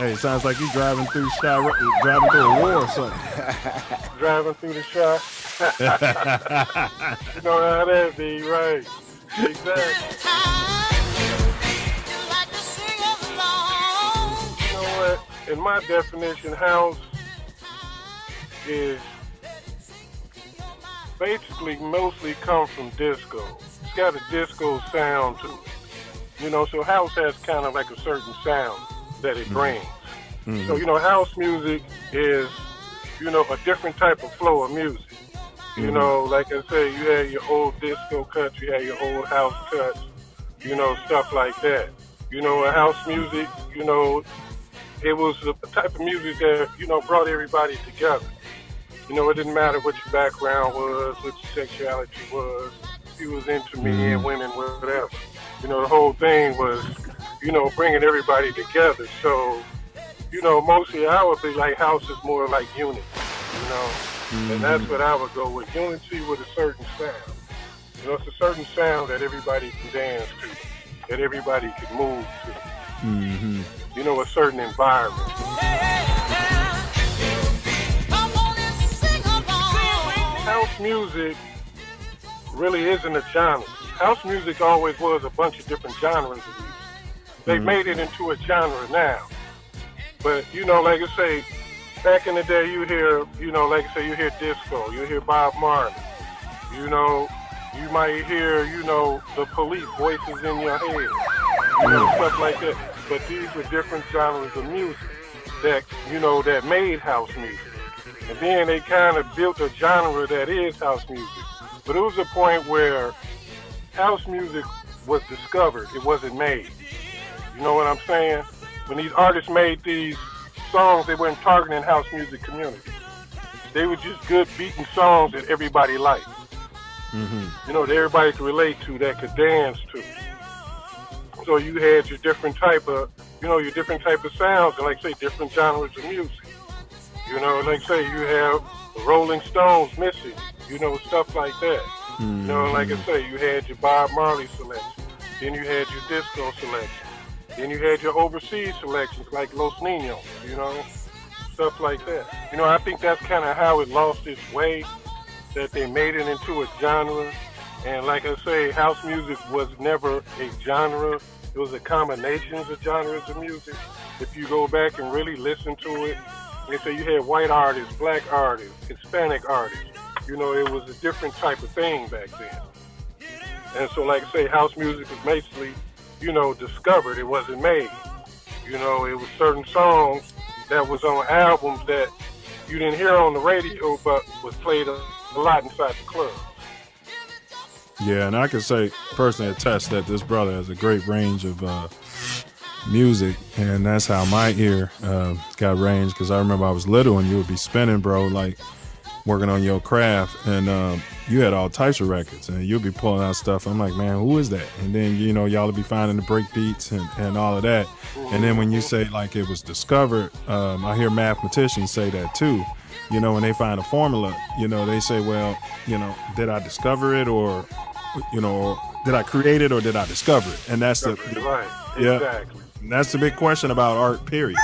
Hey, sounds like you driving through driving through a war or something. Driving through the shop. You know how that be, right? Exactly. You know what? In my definition, house is basically mostly come from disco. It's got a disco sound to it. You know, so house has kind of like a certain sound that it brings. Mm-hmm. So, you know, house music is, you know, a different type of flow of music. Mm-hmm. You know, like I say, you had your old disco cuts, you had your old house cuts, you know, stuff like that. You know, a house music, you know, it was a type of music that, you know, brought everybody together. You know, it didn't matter what your background was, what your sexuality was, if you was into men, women, whatever. You know, the whole thing was, you know, bringing everybody together. So, you know, mostly I would be like house is more like unity, you know. And that's what I would go with, unity with a certain sound. You know, it's a certain sound that everybody can dance to, that everybody can move to. Mm-hmm. You know, a certain environment. House music really isn't a genre. House music always was a bunch of different genres of music. They made it into a genre now. But, you know, like I say, back in the day, you hear, you know, like I say, you hear disco, you hear Bob Marley. You know, you might hear, you know, the Police, Voices in Your Head, you know, stuff like that. But these were different genres of music that, you know, that made house music. And then they kind of built a genre that is house music. But it was a point where house music was discovered. It wasn't made. You know what I'm saying? When these artists made these songs, they weren't targeting house music community. They were just good beating songs that everybody liked. Mm-hmm. You know, that everybody could relate to, that could dance to. So you had your different type of, you know, your different type of sounds, and like say, different genres of music. You know, like say you have the Rolling Stones, Missy, you know, stuff like that. Mm-hmm. You know, like I say, you had your Bob Marley selection. Then you had your disco selection. Then you had your overseas selections like Los Niños, you know, stuff like that. You know, I think that's kind of how it lost its way, that they made it into a genre. And like I say, house music was never a genre. It was a combination of genres of music. If you go back and really listen to it, they say you had white artists, black artists, Hispanic artists. You know, it was a different type of thing back then. And so, like I say, house music was basically, you know, discovered. It wasn't made. You know, it was certain songs that was on albums that you didn't hear on the radio, but was played a lot inside the club. Yeah, and I can say personally attest that this brother has a great range of music, and that's how my ear got range. Because I remember I was little and you would be spinning, bro, like working on your craft, and you had all types of records, and you'd be pulling out stuff. I'm like, man, who is that? And then, you know, y'all would be finding the break beats and all of that. And then when you say like it was discovered, I hear mathematicians say that too. You know, when they find a formula, you know, they say, well, you know, did I discover it, or, you know, did I create it, or did I discover it? And that's right. Yeah, exactly. And that's the big question about art, period.